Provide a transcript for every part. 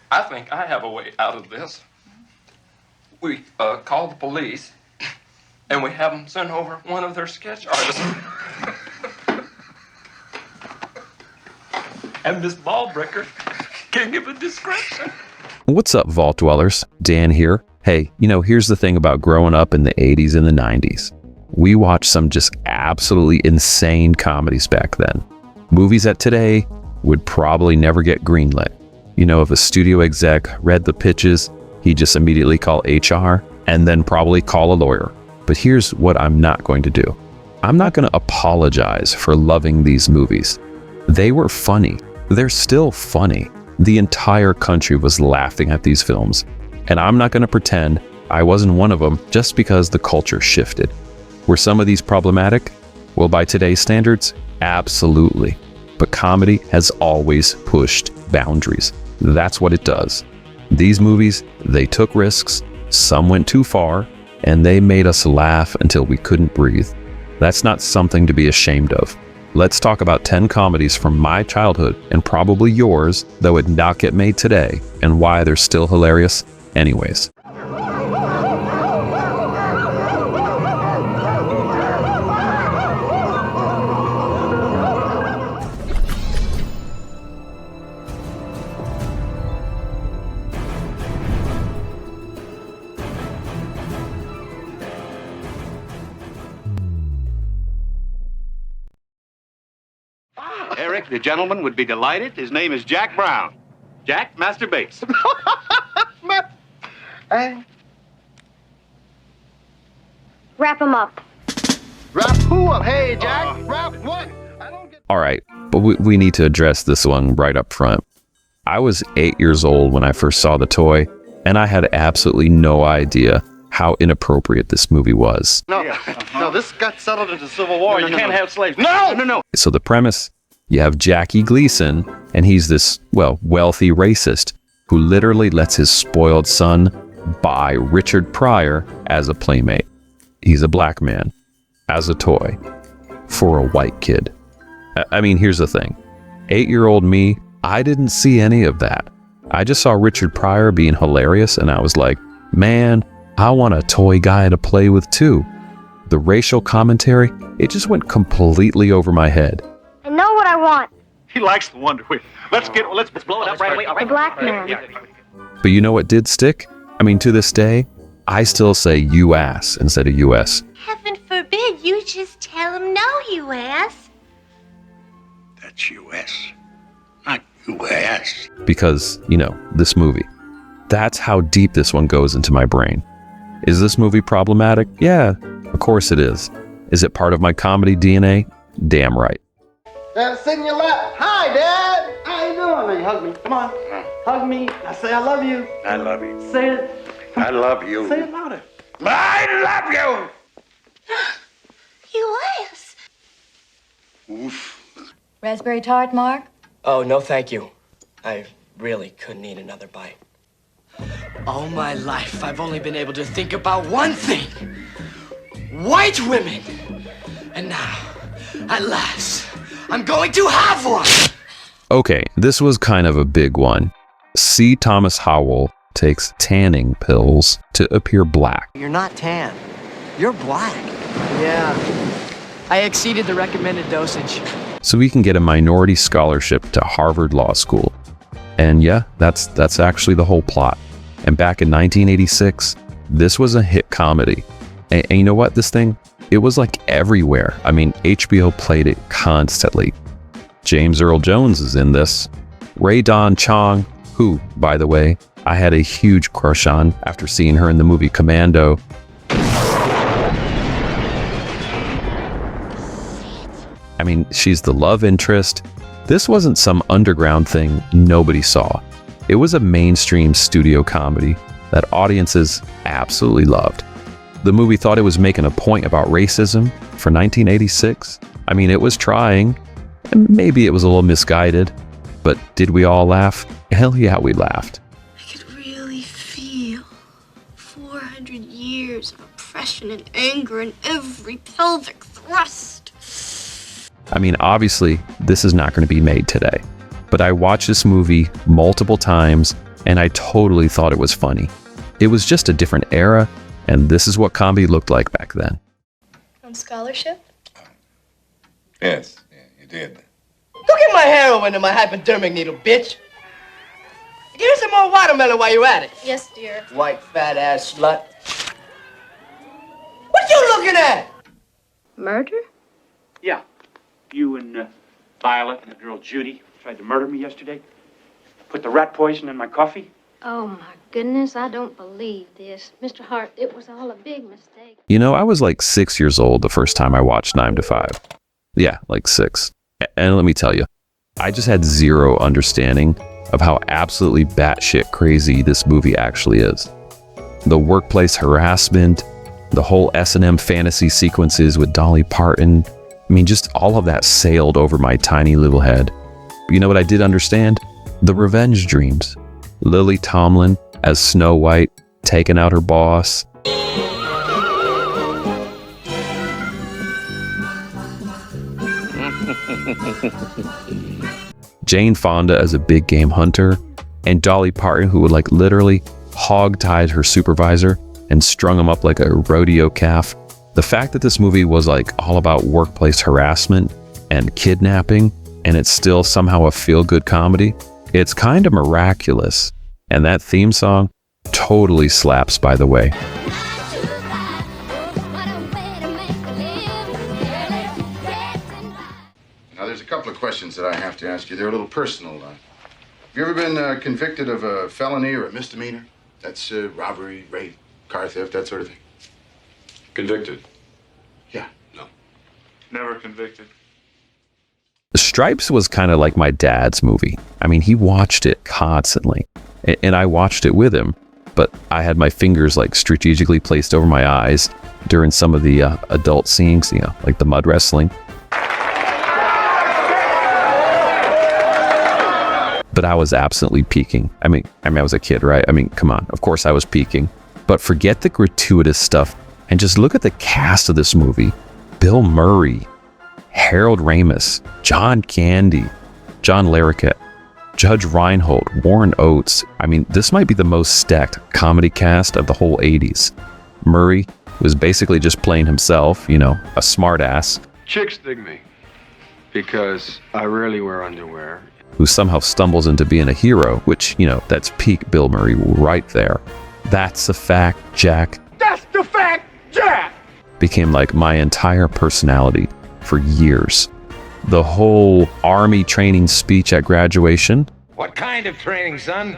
I think I have a way out of this. We call the police, and we have them send over one of their sketch artists. And Miss Ballbreaker can give a description. What's up, Vault Dwellers? Dan here. Hey, here's the thing about growing up in the 80s and the 90s. We watched some just absolutely insane comedies back then. Movies that today would probably never get greenlit. If a studio exec read the pitches, he'd just immediately call HR and then probably call a lawyer. But here's what I'm not going to do. I'm not going to apologize for loving these movies. They were funny. They're still funny. The entire country was laughing at these films. And I'm not going to pretend I wasn't one of them just because the culture shifted. Were some of these problematic? Well, by today's standards, absolutely. But comedy has always pushed boundaries. That's what it does. These movies, they took risks, some went too far, and they made us laugh until we couldn't breathe. That's not something to be ashamed of. Let's talk about 10 comedies from my childhood and probably yours that would not get made today and why they're still hilarious anyways. Eric, the gentleman would be delighted. His name is Jack Brown. Jack masturbates. Wrap him up. Wrap who up? Hey, Jack, wrap what? I don't get... All right, but we need to address this one right up front. I was 8 years old when I first saw the toy, and I had absolutely no idea how inappropriate this movie was. No, this got settled into Civil War. You can't have slaves. No. So the premise, you have Jackie Gleason, and he's this, wealthy racist who literally lets his spoiled son buy Richard Pryor as a playmate. He's a black man, as a toy, for a white kid. I mean, here's the thing. 8-year-old me, I didn't see any of that. I just saw Richard Pryor being hilarious, and I was like, man, I want a toy guy to play with too. The racial commentary, it just went completely over my head. I know what I want. He likes the Wonder Woman. Let's blow it up right away. The black man. But you know what did stick? I mean, to this day, I still say you ass instead of US. Heaven forbid you just tell him no, you ass. That's U.S., not U.S. Because, this movie. That's how deep this one goes into my brain. Is this movie problematic? Yeah, of course it is. Is it part of my comedy DNA? Damn right. Dad, sit in your lap. Hi, Dad. How you doing? Now you hug me. Come on. Hug me. I say I love you. I love you. Say it. I love you. Say it louder. I love you. You ass. Oof. Raspberry tart, Mark? Oh, no thank you. I really couldn't eat another bite. All my life, I've only been able to think about one thing. White women. And now, at last, I'm going to have one. Okay, this was kind of a big one. C. Thomas Howell takes tanning pills to appear black. You're not tan. You're black. Yeah. I exceeded the recommended dosage. So he can get a minority scholarship to Harvard Law School. And yeah, that's actually the whole plot. And back in 1986, this was a hit comedy. And you know what? This thing, it was like everywhere. I mean, HBO played it constantly. James Earl Jones is in this. Ray Don Chong, who, by the way, I had a huge crush on after seeing her in the movie Commando. I mean, she's the love interest. This wasn't some underground thing nobody saw. It was a mainstream studio comedy that audiences absolutely loved. The movie thought it was making a point about racism for 1986. I mean, it was trying, and maybe it was a little misguided, but did we all laugh? Hell yeah, we laughed. I could really feel 400 years of oppression and anger in every pelvic thrust. I mean, obviously, this is not going to be made today, but I watched this movie multiple times, and I totally thought it was funny. It was just a different era, and this is what comedy looked like back then. On scholarship? Yes, yeah, you did. Go get my heroin and my hypodermic needle, bitch. Give me some more watermelon while you're at it. Yes, dear. White fat ass slut. What you looking at? Murder? Yeah. You and Violet and the girl Judy tried to murder me yesterday. Put the rat poison in my coffee. Oh, my goodness, I don't believe this. Mr. Hart, it was all a big mistake. You know, I was like 6 years old the first time I watched 9 to 5. Yeah, like 6. And let me tell you, I just had zero understanding of how absolutely batshit crazy this movie actually is. The workplace harassment, the whole S&M fantasy sequences with Dolly Parton, I mean, just all of that sailed over my tiny little head. You know what I did understand? The revenge dreams. Lily Tomlin as Snow White, taking out her boss. Jane Fonda as a big game hunter, and Dolly Parton, who would like literally hog-tied her supervisor and strung him up like a rodeo calf. The fact that this movie was like all about workplace harassment and kidnapping, and it's still somehow a feel-good comedy, it's kind of miraculous. And that theme song totally slaps, by the way. Now, there's a couple of questions that I have to ask you. They're a little personal. Have you ever been convicted of a felony or a misdemeanor? That's robbery, rape, car theft, that sort of thing. Convicted? Yeah. No. Never convicted. Stripes was kind of like my dad's movie. I mean, he watched it constantly, and I watched it with him, but I had my fingers like strategically placed over my eyes during some of the adult scenes, you know, like the mud wrestling. But I was absolutely peaking. I mean, I was a kid, right? I mean, come on. Of course I was peaking. But forget the gratuitous stuff and just look at the cast of this movie. Bill Murray, Harold Ramis, John Candy, John Larroquette, Judge Reinhold, Warren Oates. I mean, this might be the most stacked comedy cast of the whole 80s. Murray was basically just playing himself, you know, a smartass. Chicks dig me because I rarely wear underwear. Who somehow stumbles into being a hero, which, you know, that's peak Bill Murray right there. That's a fact, Jack. That's the fact, Jack! Became like my entire personality for years. The whole army training speech at graduation. What kind of training, son?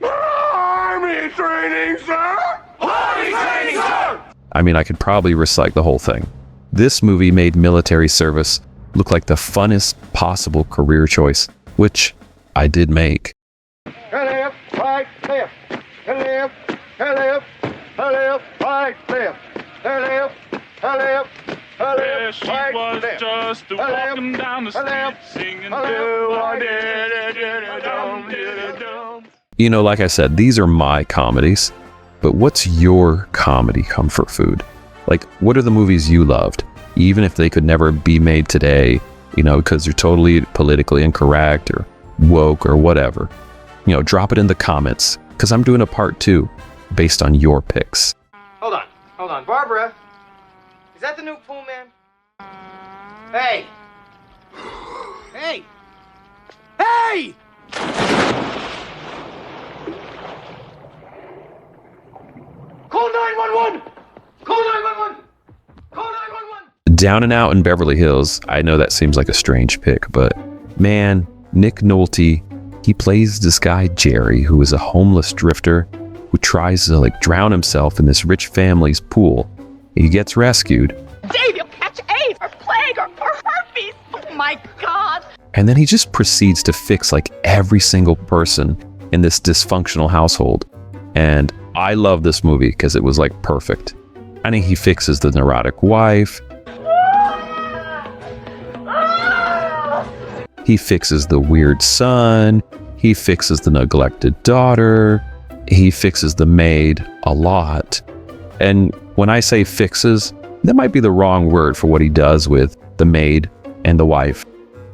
Army training, sir! Army training, sir! I mean, I could probably recite the whole thing. This movie made military service look like the funnest possible career choice, which I did make. Left, right, left. Left, left, left, right, left. Left, left, Yeah, she was just walking down the street singing do-a-dee-dee-dee-dum-dee-dee-dum. You know, like I said, these are my comedies, but what's your comedy comfort food? Like, what are the movies you loved, even if they could never be made today, you know, because they're totally politically incorrect or woke or whatever? You know, drop it in the comments, because I'm doing a part 2 based on your picks. Hold on. Barbara, is that the new pool man? Hey! Hey! Hey! Call 911! Call 911! Call 911! Down and Out in Beverly Hills. I know that seems like a strange pick, but man, Nick Nolte, he plays this guy Jerry, who is a homeless drifter who tries to like drown himself in this rich family's pool. He gets rescued. Dave, you'll catch AIDS or plague or herpes. Oh my God. And then he just proceeds to fix like every single person in this dysfunctional household. And I love this movie because it was like perfect. I mean, he fixes the neurotic wife. He fixes the weird son. He fixes the neglected daughter. He fixes the maid a lot. And when I say fixes, that might be the wrong word for what he does with the maid and the wife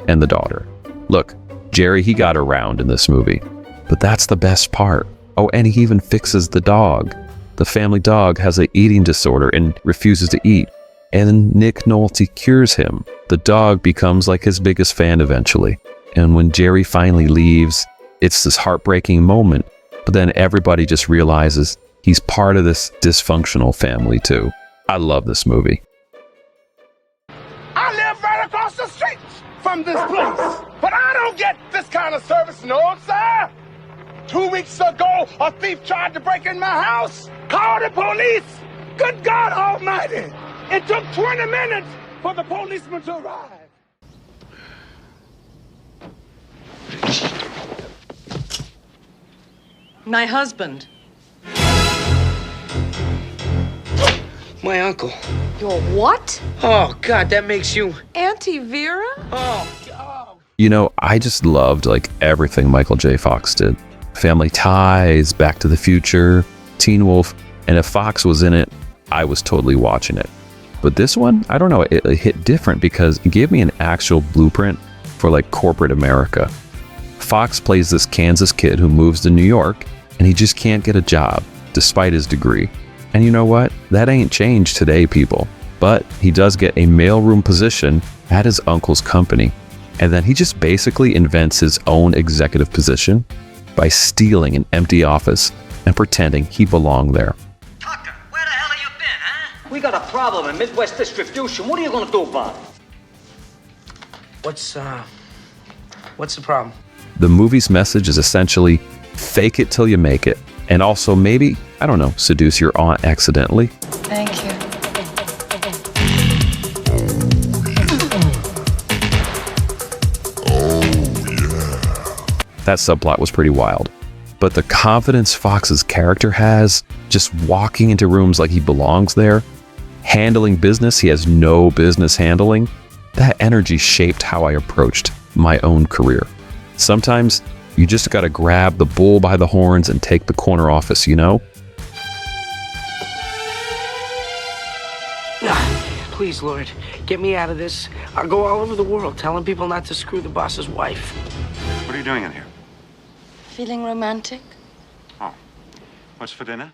and the daughter. Look, Jerry, he got around in this movie, but that's the best part. Oh, and he even fixes the dog. The family dog has an eating disorder and refuses to eat. And then Nick Nolte cures him. The dog becomes like his biggest fan eventually. And when Jerry finally leaves, it's this heartbreaking moment. But then everybody just realizes he's part of this dysfunctional family too. I love this movie. I live right across the street from this place, but I don't get this kind of service, no, sir. 2 weeks ago, a thief tried to break in my house. Call the police. Good God Almighty. It took 20 minutes for the policeman to arrive. My husband. My uncle. Your what? Oh, God, that makes you... Auntie Vera? Oh. You know, I just loved like everything Michael J. Fox did. Family Ties, Back to the Future, Teen Wolf, and if Fox was in it, I was totally watching it. But this one, I don't know, it hit different because it gave me an actual blueprint for like corporate America. Fox plays this Kansas kid who moves to New York and he just can't get a job despite his degree. And you know what? That ain't changed today, people. But he does get a mailroom position at his uncle's company. And then he just basically invents his own executive position by stealing an empty office and pretending he belonged there. We got a problem in Midwest Distribution. What are you gonna do about it? What's the problem? The movie's message is essentially fake it till you make it. And also maybe, I don't know, seduce your aunt accidentally. Thank you. That subplot was pretty wild. But the confidence Fox's character has, just walking into rooms like he belongs there, handling business he has no business handling, that energy shaped how I approached my own career. Sometimes you just gotta grab the bull by the horns and take the corner office, you know? Please, Lord, get me out of this. I'll go all over the world telling people not to screw the boss's wife. What are you doing in here? Feeling romantic? Oh. What's for dinner?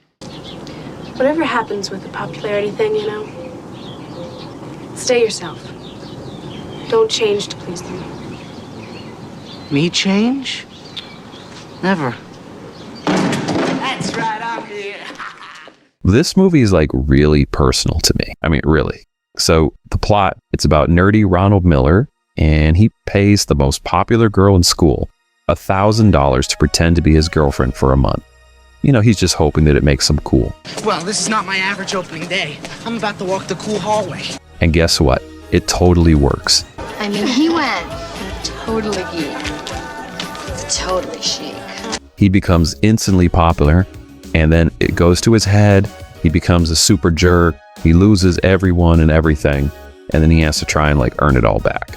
Whatever happens with the popularity thing, you know, stay yourself. Don't change to please them. Me change? Never. That's right, I'm here. This movie is like really personal to me. I mean, really. So the plot, it's about nerdy Ronald Miller, and he pays the most popular girl in school $1,000 to pretend to be his girlfriend for a month. You know, he's just hoping that it makes him cool. Well, this is not my average opening day. I'm about to walk the cool hallway. And guess what? It totally works. I mean, he went totally geek, totally chic. He becomes instantly popular, and then it goes to his head. He becomes a super jerk. He loses everyone and everything, and then he has to try and like earn it all back.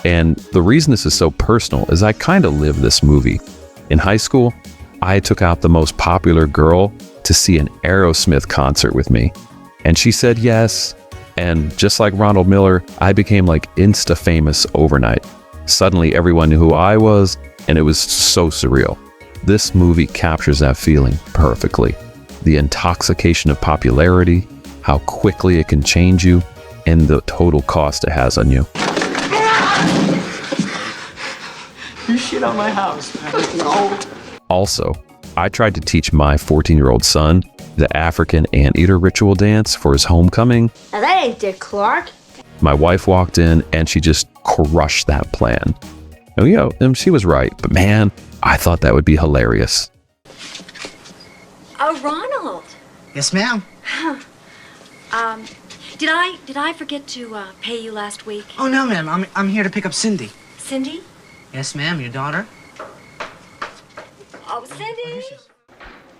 And the reason this is so personal is I kind of live this movie. In high school, I took out the most popular girl to see an Aerosmith concert with me, and she said yes. And just like Ronald Miller, I became like insta famous overnight. Suddenly everyone knew who I was, and it was so surreal. This movie captures that feeling perfectly. The intoxication of popularity, how quickly it can change you, and the total cost it has on you. You shit on my house. No. Also, I tried to teach my 14-year-old son the African anteater ritual dance for his homecoming. Now that ain't Dick Clark. My wife walked in and she just crushed that plan. And, you know, and she was right, but man, I thought that would be hilarious. Oh, Ronald. Yes, ma'am. Did I forget to pay you last week? Oh, no, ma'am. I'm here to pick up Cindy. Cindy? Yes, ma'am. Your daughter? Oh, Cindy.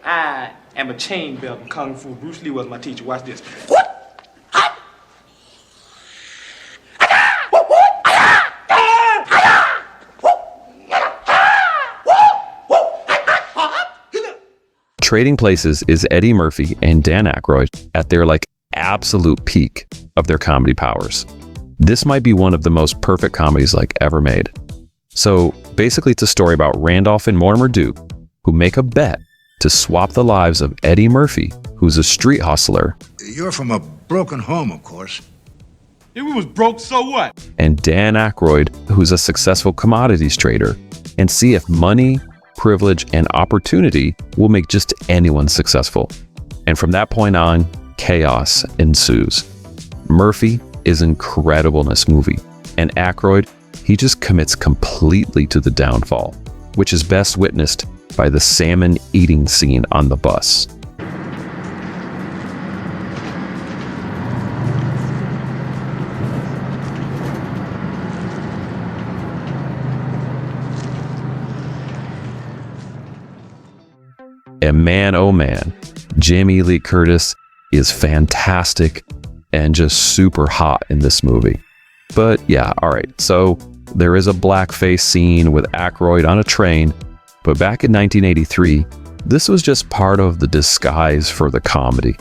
I am a chain belt in Kung Fu. Bruce Lee was my teacher. Watch this. Trading Places is Eddie Murphy and Dan Aykroyd at their like absolute peak of their comedy powers. This might be one of the most perfect comedies like ever made. So basically it's a story about Randolph and Mortimer Duke who make a bet to swap the lives of Eddie Murphy, who's a street hustler, You're from a broken home, of course. If we was broke, so what? and Dan Aykroyd, who's a successful commodities trader, and see if money, privilege, and opportunity will make just anyone successful. And from that point on, chaos ensues. Murphy is incredible in this movie, and Aykroyd, he just commits completely to the downfall, which is best witnessed by the salmon eating scene on the bus. And man, oh man, Jamie Lee Curtis is fantastic and just super hot in this movie. But yeah, all right, so there is a blackface scene with Aykroyd on a train, but back in 1983, this was just part of the disguise for the comedy.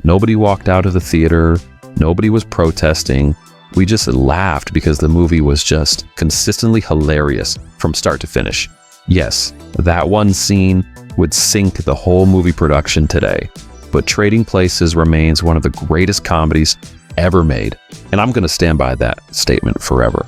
Nobody walked out of the theater, nobody was protesting. We just laughed because the movie was just consistently hilarious from start to finish. Yes, that one scene would sink the whole movie production today, but Trading Places remains one of the greatest comedies ever made, and I'm going to stand by that statement forever.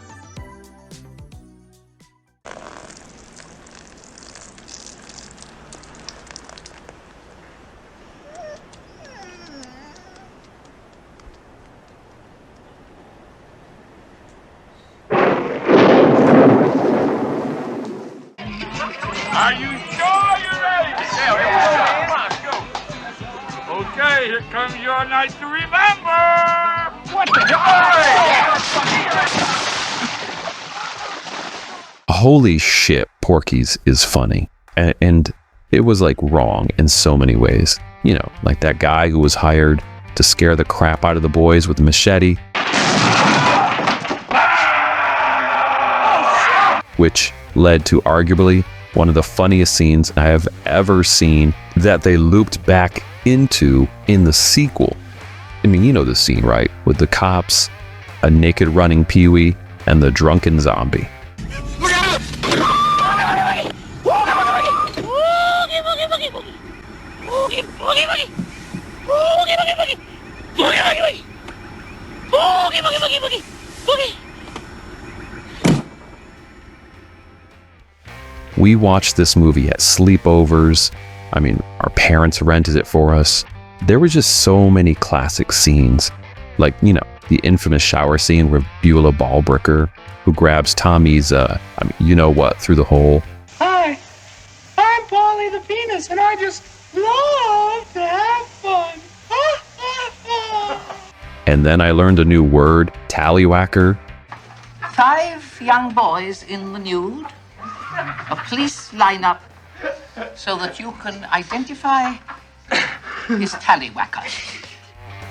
Are you sure you're ready? Yeah, come on, go. Okay, here comes your night to remember. What the hell? Holy shit, Porky's is funny. And it was like wrong in so many ways. You know, like that guy who was hired to scare the crap out of the boys with a machete, which led to arguably one of the funniest scenes I have ever seen that they looped back into in the sequel. I mean, you know the scene, right? With the cops, a naked running Pee-wee, and the drunken zombie. We watched this movie at sleepovers. I mean, our parents rented it for us. There were just so many classic scenes. Like, you know, the infamous shower scene with Beulah Ballbricker, who grabs Tommy's, you know what, through the hole. Hi, I'm Polly the Penis, and I just love to have fun. And then I learned a new word, tallywhacker. 5 young boys in the nude. A police lineup so that you can identify his tallywhacker.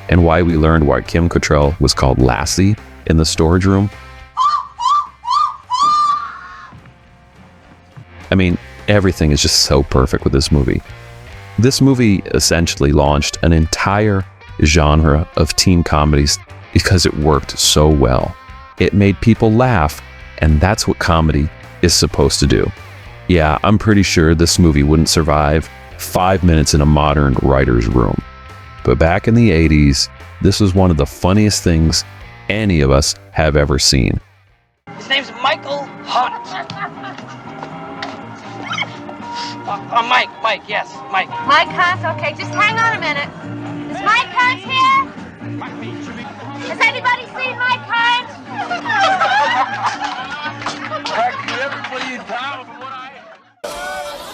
And why we learned why Kim Cattrall was called Lassie in the storage room. I mean, everything is just so perfect with this movie. This movie essentially launched an entire genre of teen comedies because it worked so well. It made people laugh, and that's what comedy is supposed to do. Yeah, I'm pretty sure this movie wouldn't survive 5 minutes in a modern writer's room. But back in the 80s, this was one of the funniest things any of us have ever seen. His name's Michael Hunt. Mike, yes, Mike. Mike Hunt, okay, just hang on a minute. Is Mike Hunt here? Has anybody seen Mike Hunt?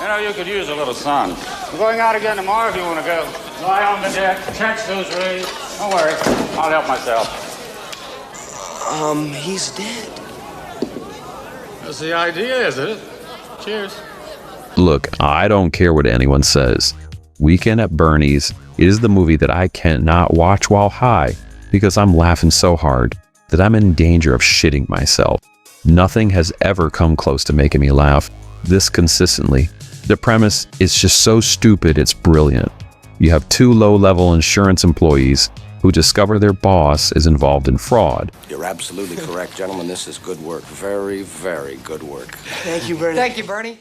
You know, you could use a little sun. I'm going out again tomorrow if you want to go. Lie on the deck, catch those rays. Don't worry, I'll help myself. He's dead. That's the idea, is it? Cheers. Look, I don't care what anyone says. Weekend at Bernie's is the movie that I cannot watch while high because I'm laughing so hard that I'm in danger of shitting myself. Nothing has ever come close to making me laugh this consistently. The premise is just so stupid, it's brilliant. You have 2 low-level insurance employees who discover their boss is involved in fraud. You're absolutely correct, gentlemen. This is good work. Very, very good work. Thank you, Bernie. Thank you, Bernie.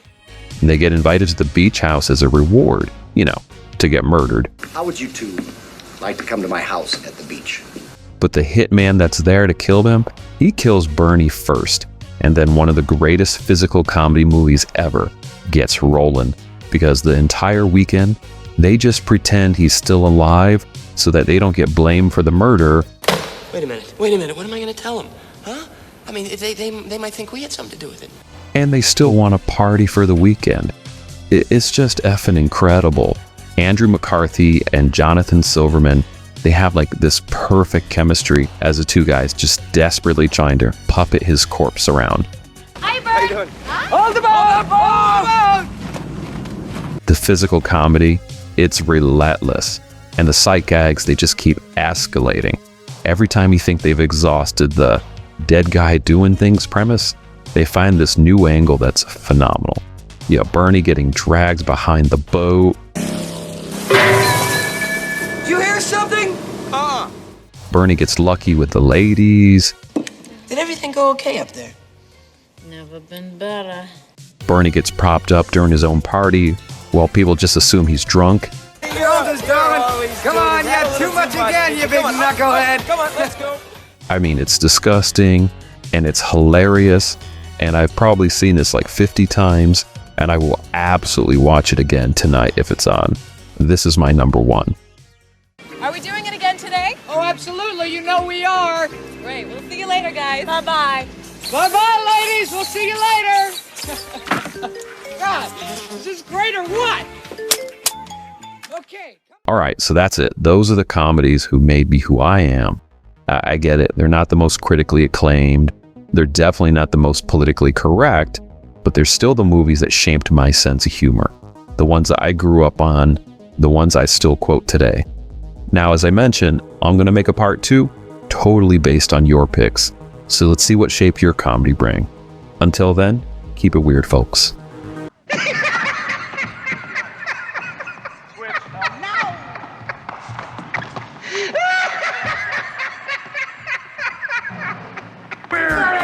And they get invited to the beach house as a reward, to get murdered. How would you two like to come to my house at the beach? But the hitman that's there to kill them, he kills Bernie first. And then one of the greatest physical comedy movies ever gets rolling, because the entire weekend, they just pretend he's still alive so that they don't get blamed for the murder. Wait a minute. What am I going to tell them? Huh? I mean, they might think we had something to do with it. And they still want to party for the weekend. It's just effing incredible. Andrew McCarthy and Jonathan Silverman, they have like this perfect chemistry as the two guys just desperately trying to puppet his corpse around. Hi, Bert. How you doing? Hold the boat! The physical comedy, it's relentless. And the sight gags, they just keep escalating. Every time you think they've exhausted the dead guy doing things premise, they find this new angle that's phenomenal. Bernie getting dragged behind the boat. Did you hear something? Bernie gets lucky with the ladies. Did everything go okay up there? Never been better. Bernie gets propped up during his own party, while people just assume he's drunk. You're all just darling. Come on, you had too much again, you big knucklehead. Come on, let's go. I mean, it's disgusting, and it's hilarious, and I've probably seen this like 50 times, and I will absolutely watch it again tonight if it's on. This is my number one. Are we doing it again today? Oh, absolutely. You know we are. Great. We'll see you later, guys. Bye-bye. Bye-bye, ladies. We'll see you later. God, is this great or what? Okay. All right, so that's it. Those are the comedies who made me who I am. I get it. They're not the most critically acclaimed. They're definitely not the most politically correct, but they're still the movies that shaped my sense of humor. The ones that I grew up on, the ones I still quote today. Now, as I mentioned, I'm going to make a part 2, totally based on your picks. So let's see what shape your comedy bring. Until then, keep it weird, folks.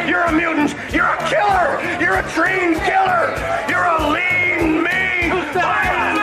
You're a mutant. You're a killer. You're a trained killer. You're a lean, mean, violent